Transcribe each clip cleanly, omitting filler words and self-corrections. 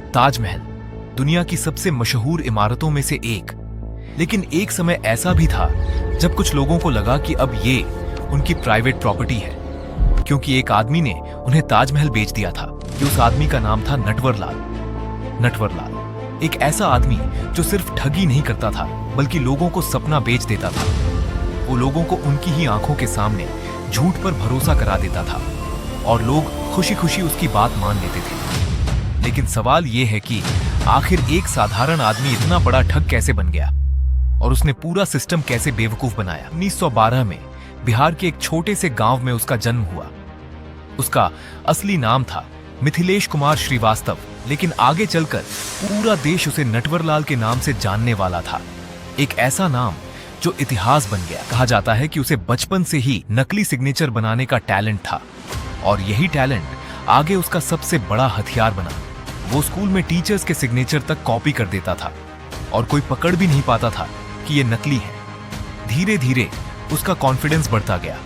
ताजमहल दुनिया की सबसे मशहूर इमारतों में से एक। लेकिन एक समय ऐसा भी था जब कुछ लोगों को लगा कि अब ये उनकी प्राइवेट प्रॉपर्टी है, क्योंकि एक आदमी ने उन्हें ताजमहल बेच दिया था। कि उस आदमी का नाम था नटवरलाल। नटवरलाल एक ऐसा आदमी जो सिर्फ ठगी नहीं करता था बल्कि लोगों को सपना बेच देता था। वो लोगों को उनकी ही आंखों के सामने झूठ पर भरोसा करा देता था और लोग खुशी खुशी उसकी बात मान लेते थे। लेकिन सवाल ये है कि आखिर एक साधारण आदमी इतना बड़ा ठग कैसे बन गया और उसने पूरा सिस्टम कैसे बेवकूफ बनाया। 1912 में बिहार के एक छोटे से गांव में उसका जन्म हुआ। उसका असली नाम था मिथिलेश कुमार श्रीवास्तव, लेकिन आगे चलकर पूरा देश उसे नटवरलाल के नाम से जानने वाला था। एक ऐसा नाम जो इतिहास बन गया। कहा जाता है कि उसे बचपन से ही नकली सिग्नेचर बनाने का टैलेंट था और यही टैलेंट आगे उसका सबसे बड़ा हथियार बना। वो स्कूल में टीचर्स के सिग्नेचर तक कॉपी कर देता था और कोई पकड़ भी नहीं पाता था कि ये नकली है। धीरे धीरे उसका कॉन्फिडेंस बढ़ता गया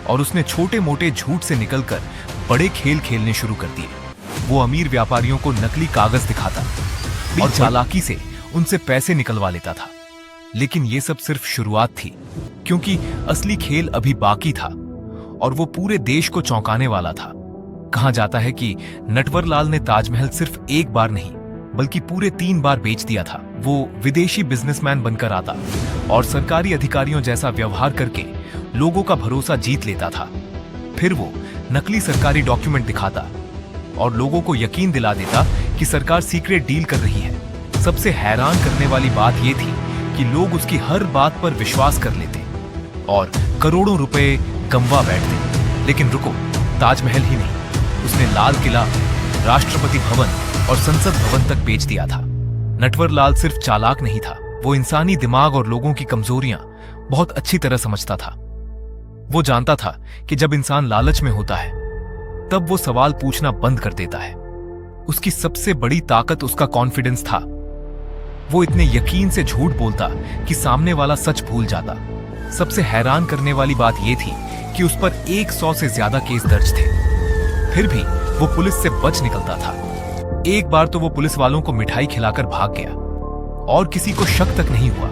और उसने छोटे मोटे झूठ से निकलकर बड़े खेल खेलने शुरू कर दिए। वो अमीर व्यापारियों को नकली कागज दिखाता और चालाकी से उनसे पैसे निकलवा लेता था। लेकिन ये सब सिर्फ शुरुआत थी, क्योंकि असली खेल अभी बाकी था और वो पूरे देश को चौंकाने वाला था। कहा जाता है कि नटवरलाल ने ताजमहल सिर्फ एक बार नहीं बल्कि पूरे 3 बार बेच दिया था। वो विदेशी बिजनेसमैन बनकर आता और सरकारी अधिकारियों जैसा व्यवहार करके लोगों का भरोसा जीत लेता था। फिर वो नकली सरकारी डॉक्यूमेंट दिखाता और लोगों को यकीन दिला देता कि सरकार सीक्रेट डील कर रही है। सबसे हैरान करने वाली बात यह थी कि लोग उसकी हर बात पर विश्वास कर लेते और करोड़ों रुपए गंवा बैठते। लेकिन रुको, ताजमहल ही नहीं, उसने लाल किला, राष्ट्रपति भवन और संसद भवन तक बेच दिया था। नटवरलाल सिर्फ चालाक नहीं था, वो इंसानी दिमाग और लोगों की कमजोरियां बहुत अच्छी तरह समझता था। वो जानता था कि जब इंसान लालच में होता है तब वो सवाल पूछना बंद कर देता है। उसकी सबसे बड़ी ताकत उसका कॉन्फिडेंस था। वो इतने यकीन से झूठ बोलता कि सामने वाला सच भूल जाता। सबसे हैरान करने वाली बात यह थी कि उस पर 100 से ज्यादा केस दर्ज थे, फिर भी वो पुलिस से बच निकलता था। एक बार तो वो पुलिस वालों को मिठाई खिलाकर भाग गया और किसी को शक तक नहीं हुआ।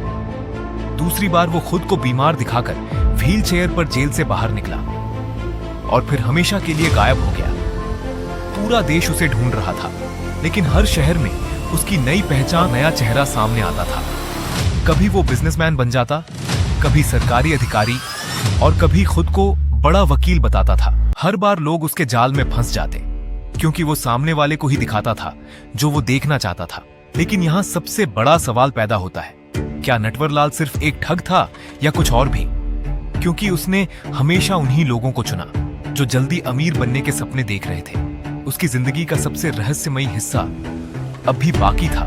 दूसरी बार वो खुद को बीमार दिखाकर व्हील चेयर पर जेल से बाहर निकला और फिर हमेशा के लिए गायब हो गया। पूरा देश उसे ढूंढ रहा था, लेकिन हर शहर में उसकी नई पहचान, नया चेहरा सामने आता था। कभी वो बिजनेसमैन बन जाता, कभी सरकारी अधिकारी और कभी खुद को बड़ा वकील बताता था। हर बार लोग उसके जाल में फंस जाते, क्योंकि वो सामने वाले को ही दिखाता था जो वो देखना चाहता था। लेकिन यहां सबसे बड़ा सवाल पैदा होता है, क्या नटवरलाल सिर्फ एक ठग था या कुछ और भी? क्योंकि उसने हमेशा उन्हीं लोगों को चुना जो जल्दी अमीर बनने के सपने देख रहे थे। उसकी जिंदगी का सबसे रहस्यमयी हिस्सा अब भी बाकी था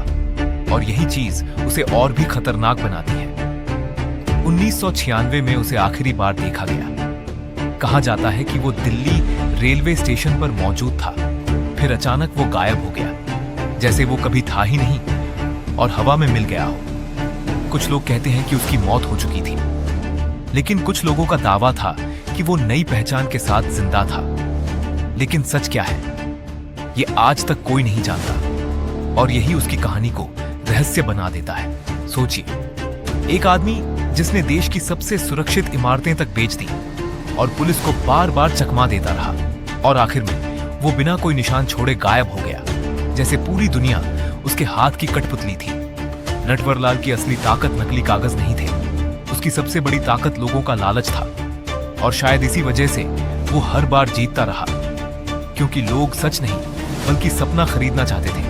और यही चीज उसे और भी खतरनाक बनाती है। 1996 में उसे आखिरी बार देखा गया। कहा जाता है कि वो दिल्ली रेलवे स्टेशन पर मौजूद था, फिर अचानक वो गायब हो गया, जैसे वो कभी था ही नहीं और हवा में मिल गया हो। कुछ लोग कहते हैं कि उसकी मौत हो चुकी थी, लेकिन कुछ लोगों का दावा था कि वो नई पहचान के साथ जिंदा था। लेकिन सच क्या है, ये आज तक कोई नहीं जानता और यही उसकी कहानी को रहस्य बना देता है। सोचिए, एक आदमी जिसने देश की सबसे सुरक्षित इमारतें तक बेच दी और पुलिस को बार बार चकमा देता रहा और आखिर में वो बिना कोई निशान छोड़े गायब हो गया, जैसे पूरी दुनिया उसके हाथ की कठपुतली थी। नटवरलाल की असली ताकत नकली कागज नहीं थे, उसकी सबसे बड़ी ताकत लोगों का लालच था और शायद इसी वजह से वो हर बार जीतता रहा, क्योंकि लोग सच नहीं बल्कि सपना खरीदना चाहते थे।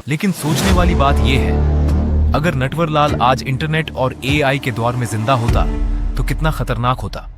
लेकिन सोचने वाली बात यह है, अगर नटवरलाल आज इंटरनेट और एआई के दौर में जिंदा होता तो कितना खतरनाक होता।